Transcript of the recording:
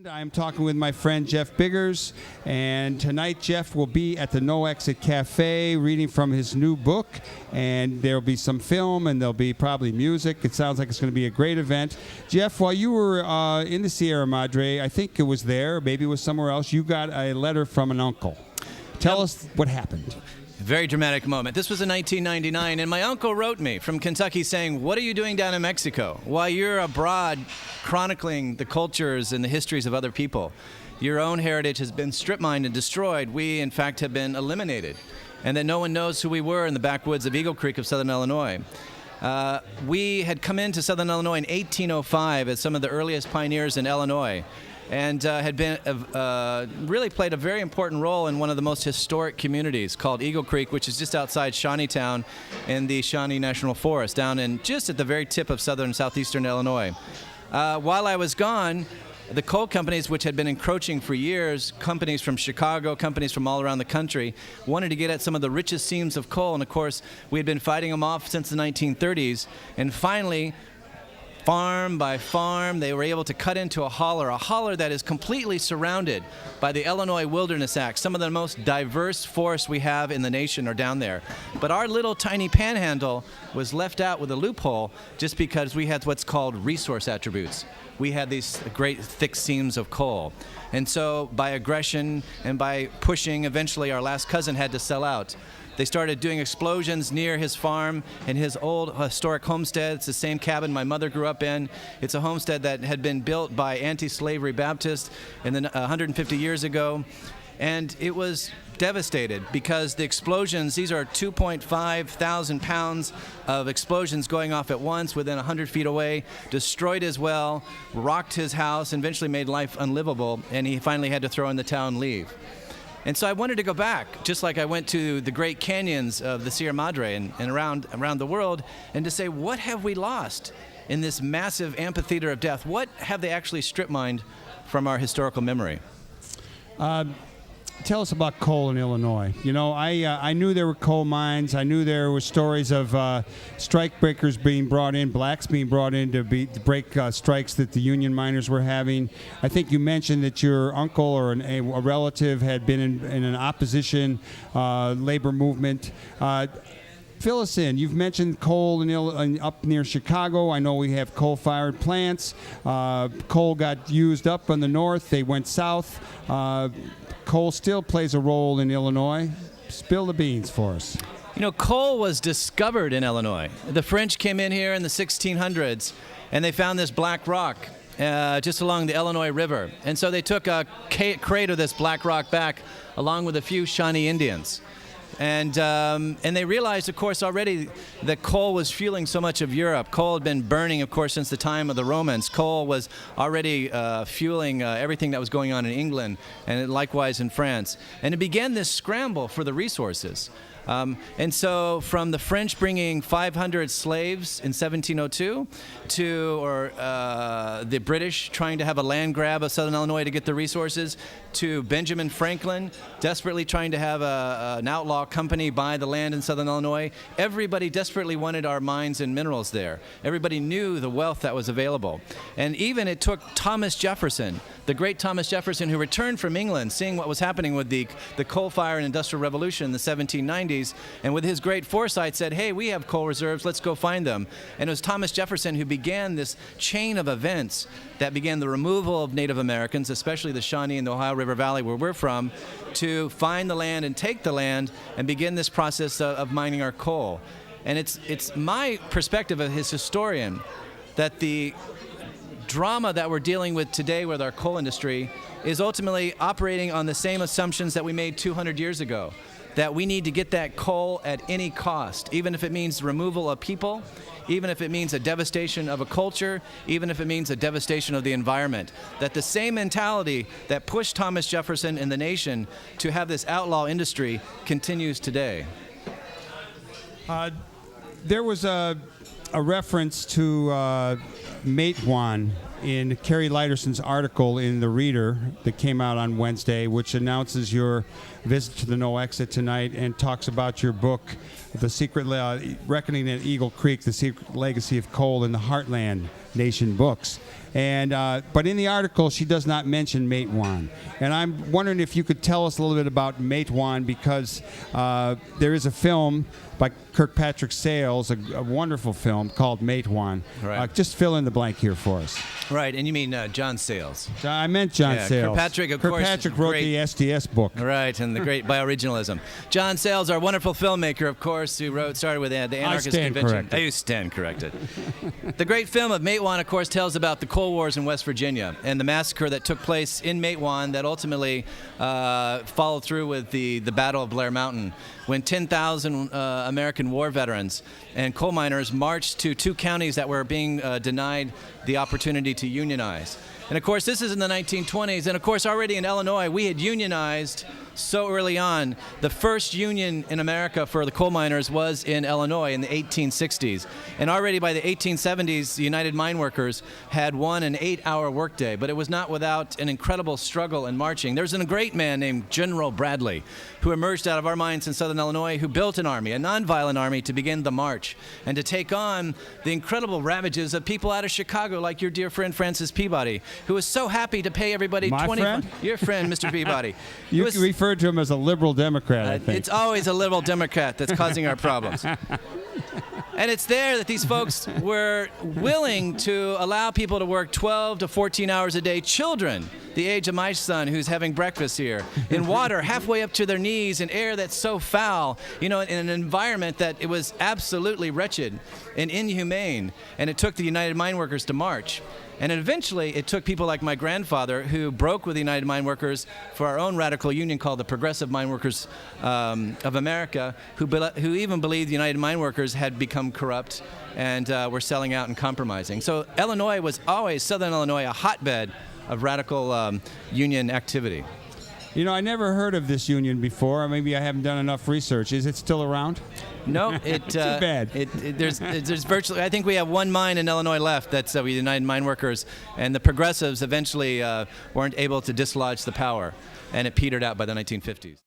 I'm talking with my friend Jeff Biggers, and tonight Jeff will be at the No Exit Cafe reading from his new book, and there'll be some film and there'll be probably music. It sounds like it's going to be a great event. Jeff, while you were in the Sierra Madre, I think it was there, maybe it was somewhere else, you got a letter from an uncle. Tell us what happened. Very dramatic moment. This was in 1999, and my uncle wrote me from Kentucky saying, "What are you doing down in Mexico? While you're abroad chronicling the cultures and the histories of other people, your own heritage has been strip mined and destroyed. We, in fact, have been eliminated, and that no one knows who we were in the backwoods of Eagle Creek of southern Illinois." We had come into southern Illinois in 1805 as some of the earliest pioneers in Illinois, and had been really played a very important role in one of the most historic communities called Eagle Creek, which is just outside Shawneetown in the Shawnee National Forest, down in just at the very tip of southern southeastern Illinois. While I was gone, the coal companies, which had been encroaching for years, companies from Chicago, companies from all around the country, wanted to get at some of the richest seams of coal, and of course we had been fighting them off since the 1930s, and finally, farm by farm, they were able to cut into a holler that is completely surrounded by the Illinois Wilderness Act. Some of the most diverse forests we have in the nation are down there. But our little tiny panhandle was left out with a loophole just because we had what's called resource attributes. We had these great thick seams of coal. And so by aggression and by pushing, eventually our last cousin had to sell out. They started doing explosions near his farm and his old historic homestead. It's the same cabin my mother grew up in. It's a homestead that had been built by anti-slavery Baptists 150 years ago. And it was devastated because the explosions, these are 2.5 thousand pounds of explosions going off at once within 100 feet away, destroyed his well, rocked his house, and eventually made life unlivable, and he finally had to throw in the towel and leave. And so I wanted to go back, just like I went to the great canyons of the Sierra Madre and around the world, and to say, what have we lost in this massive amphitheater of death? What have they actually strip mined from our historical memory? Tell us about coal in Illinois. You know, I knew there were coal mines. I knew there were stories of strike breakers being brought in, blacks being brought in to break strikes that the union miners were having. I think you mentioned that your uncle or a relative had been in an opposition labor movement. Fill us in. You've mentioned coal up near Chicago. I know we have coal-fired plants. Coal got used up in the north. They went south. Coal still plays a role in Illinois. Spill the beans for us. You know, coal was discovered in Illinois. The French came in here in the 1600s, and they found this black rock just along the Illinois River. And so they took a crate of this black rock back along with a few Shawnee Indians. And they realized, of course, already that coal was fueling so much of Europe. Coal had been burning, of course, since the time of the Romans. Coal was already fueling everything that was going on in England, and likewise in France. And it began this scramble for the resources. And so from the French bringing 500 slaves in 1702 to the British trying to have a land grab of southern Illinois to get the resources, to Benjamin Franklin desperately trying to have an outlaw company buy the land in southern Illinois, everybody desperately wanted our mines and minerals there. Everybody knew the wealth that was available. And even it took Thomas Jefferson, the great Thomas Jefferson, who returned from England, seeing what was happening with the coal-fired and industrial revolution in the 1790s, and with his great foresight said, hey, we have coal reserves, let's go find them. And it was Thomas Jefferson who began this chain of events that began the removal of Native Americans, especially the Shawnee and the Ohio River Valley where we're from, to find the land and take the land and begin this process of mining our coal. And it's my perspective as his historian that the drama that we're dealing with today with our coal industry is ultimately operating on the same assumptions that we made 200 years ago, that we need to get that coal at any cost, even if it means removal of people, even if it means a devastation of a culture, even if it means a devastation of the environment. That the same mentality that pushed Thomas Jefferson and the nation to have this outlaw industry continues today. There was a reference to Matewan in Carrie Liderson's article in The Reader that came out on Wednesday, which announces your visit to the No Exit tonight and talks about your book, The Secret Reckoning at Eagle Creek, The Secret Legacy of Coal in the Heartland Nation Books. And but in the article, she does not mention Matewan. And I'm wondering if you could tell us a little bit about Matewan, because there is a film by Kirkpatrick Sales, a wonderful film called Matewan. Right. Just fill in the blank here for us. Right, and you mean John Sayles. I meant John Sayles. Kirkpatrick, of course. Kirkpatrick wrote the STS book. Right, and the great bioregionalism. John Sayles, our wonderful filmmaker, of course, who started with the Anarchist Convention. I stand corrected. The great film of Matewan, of course, tells about the Coal Wars in West Virginia and the massacre that took place in Matewan that ultimately followed through with the Battle of Blair Mountain, when 10,000 American war veterans and coal miners marched to two counties that were being denied the opportunity to unionize. And of course, this is in the 1920s, and of course, already in Illinois, we had unionized so early on. The first union in America for the coal miners was in Illinois in the 1860s. And already by the 1870s, the United Mine Workers had won an 8-hour workday, but it was not without an incredible struggle and marching. There's a great man named General Bradley, who emerged out of our mines in southern Illinois, who built an army, a nonviolent army, to begin the march and to take on the incredible ravages of people out of Chicago, like your dear friend Francis Peabody, who was so happy to pay everybody My friend? Your friend, Mr. Peabody. You referred to him as a liberal Democrat, I think. It's always a liberal Democrat that's causing our problems. And it's there that these folks were willing to allow people to work 12 to 14 hours a day. Children, the age of my son, who's having breakfast here, in water halfway up to their knees, in air that's so foul, in an environment that it was absolutely wretched and inhumane. And it took the United Mine Workers to march. And eventually, it took people like my grandfather, who broke with the United Mine Workers for our own radical union called the Progressive Mine Workers of America, who even believed the United Mine Workers had become corrupt and were selling out and compromising. So Illinois was always, Southern Illinois, a hotbed of radical union activity. I never heard of this union before. Or maybe I haven't done enough research. Is it still around? No, Too bad. There's virtually. I think we have one mine in Illinois left. That's the United Mine Workers, and the Progressives eventually weren't able to dislodge the power, and it petered out by the 1950s.